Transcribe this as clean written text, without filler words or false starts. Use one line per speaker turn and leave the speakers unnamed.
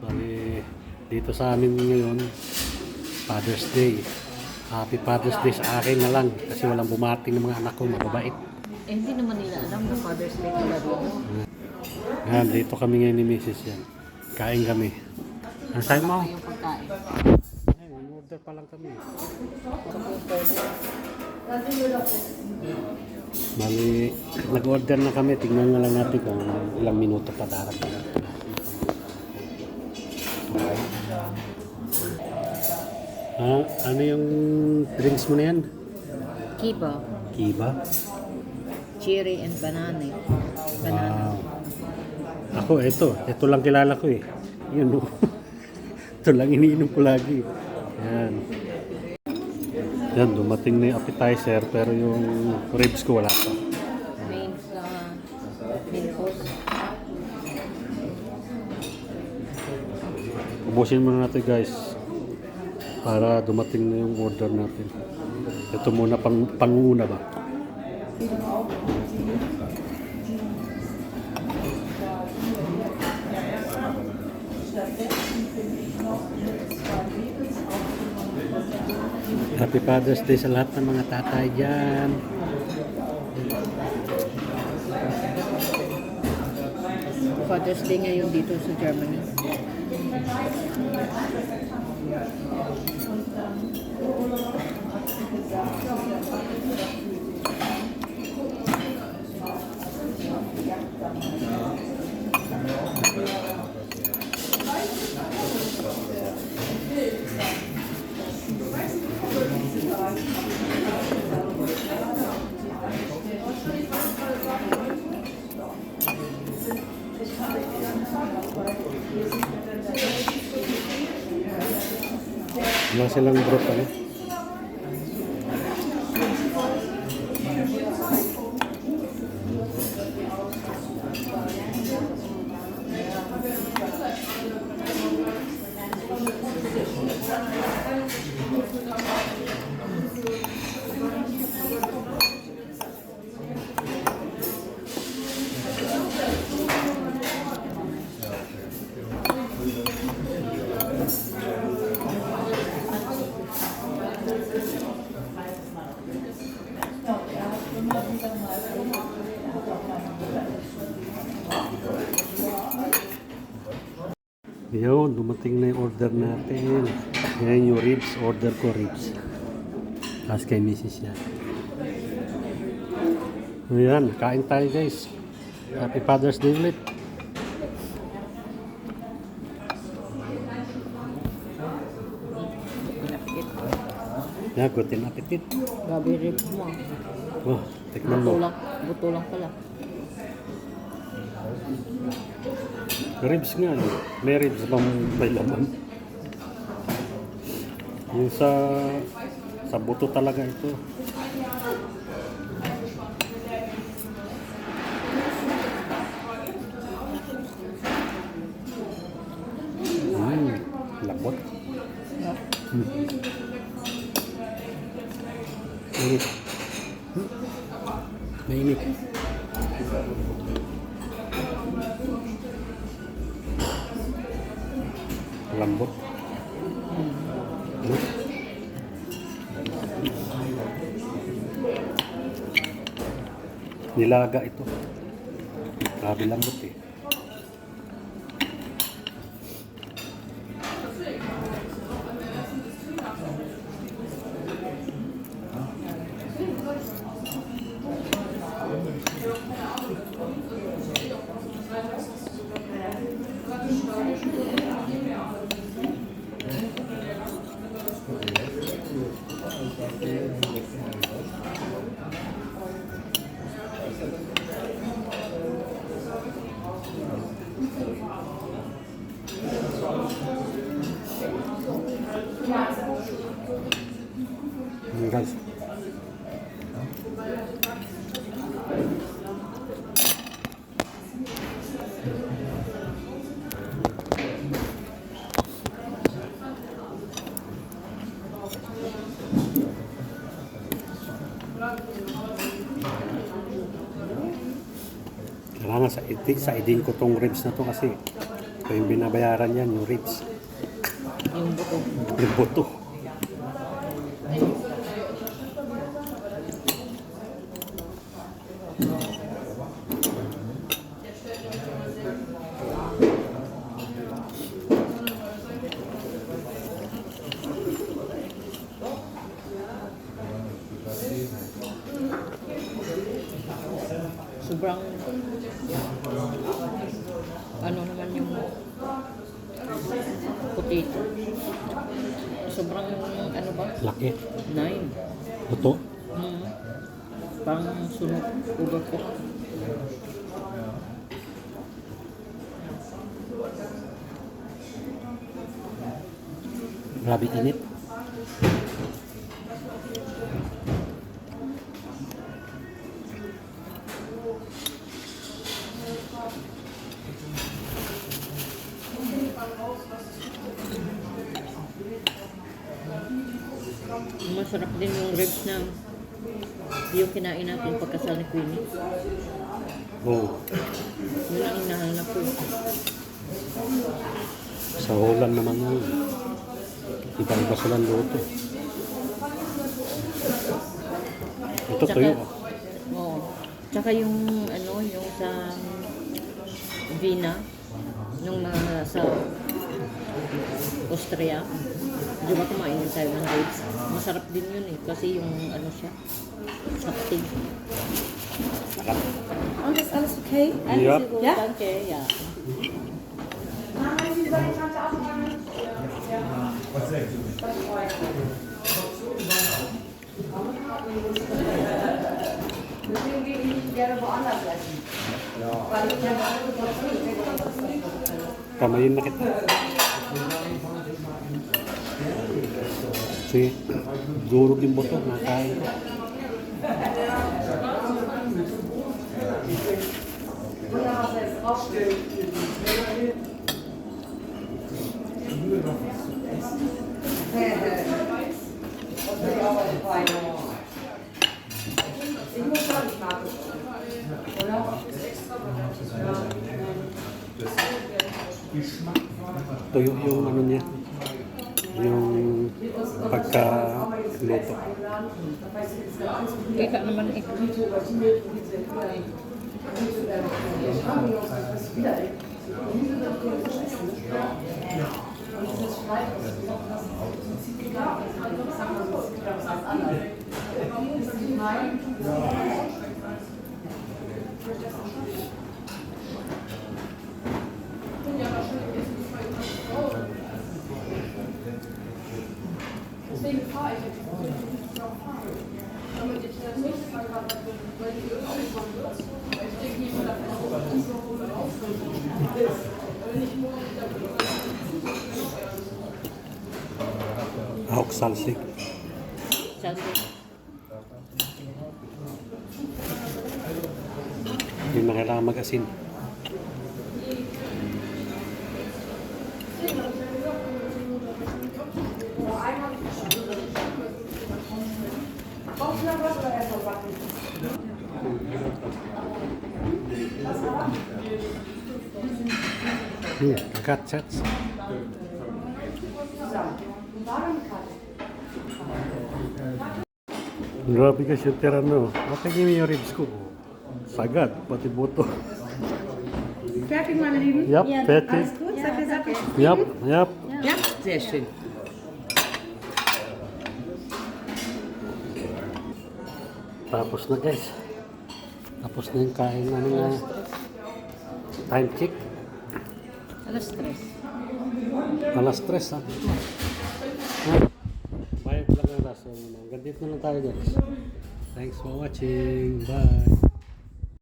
Bali, dito sa amin ngayon, Father's Day. Happy Father's Day sa akin na lang kasi walang bumating ng mga anak ko, mababait.
Eh, hindi naman nila alam na Father's Day pala dito.
Yan, dito kami ngayon ni Mrs. yan. Kain kami. Ano sabi mo?
Yung pagkain.
Ay, order pa lang kami. Bali, nag-order na kami. Tingnan na lang natin kung ilang minuto pa darating. Ha? Ano yung drinks mo na yan?
Kiba,
Kiba?
cherry and banana. Banana.
Wow. Ako, ito lang kilala ko eh. Yun, oh. Ito lang iniinom ko lagi. Yan. Yan, dumating na yung appetizer pero yung ribs ko wala pa.
Main course.
Ubusin muna natin guys para dumating na yung order natin. Ito muna panguna ba? Happy Father's Day sa lahat ng mga tatay dyan.
Father's Day ngayon dito sa Germany.
Wala silang broth ano? Yun, dumating na yung order natin. Yan yung ribs, order ko ribs. Tapos kay Mrs. yan. Ayan, kain tayo guys. Happy Father's Day ulit. Yeah, good appetit.
Grabe ribs mo.
Oh, tikman mo.
Buto lang pala.
Ribs nga, eh. May ribs bang may laman? Yung sa buto talaga ito. Labot. Mainit. Mainit. Lambot. Nilaga ito. Grabe lambot eh. Guys. Kailangan sa idin ko tong ribs na to kasi Ito yung binabayaran yan, yung ribs.
Yung buto.
Yung buto.
Sobrang ano naman yung potato. Sobrang ano ba?
Laki.
9.
Buto.
Pang sunog. Overcook.
Grabe init.
Masarap din yung ribs na yung kinain natin pagkasal ni Queenie.
Oh,
Yun ang hinahanap ko.
sa Holland naman yun. Iba-iba silang luto. Ito tuyo.
Oo. Tsaka yung ano, yung sa Vienna, nung sa Austria, di ba kumain din tayo ng ribs? Masarap din yun eh, kasi yung ano siya, saptig.
Und ist alles okay?
Ja.
Ja?
Danke, ja.
Deswegen gehe ich gerne woanders essen. Weil ich ja alle
Kamayin na kita. Sige, durog yung buto. Nakain ko.
Ich muss sagen, ich mag es. Oder?
Tuyo yung ano niya. Yung pagka-luto.
Kita naman eh.
Deswegen fahre ich jetzt. Damit ich das nächste Mal gerade, weil die Öl aufkommen wird. Ich denke nicht mehr davon aus, dass ich noch wohl aufkommen ist. Wenn ich morgen wieder
Ahok salsi.
Salsa.
Yung na kailangan mag-asin. Cut sets. Grabe ka siya tira no. Okay yung ribs ko. Sagad, pati buto.
Fertig, meine Lieben?
Yep, fertig.
Alles gut? Seid ihr satt?
Yep, yep.
Ja, sehr schön.
Tapos na guys. Tapos na yung kain na time check.
Alas 3.
Alas 3 ha. Bayad lang ang raso. Hanggang dito na lang tayo guys. Thanks for watching. Bye.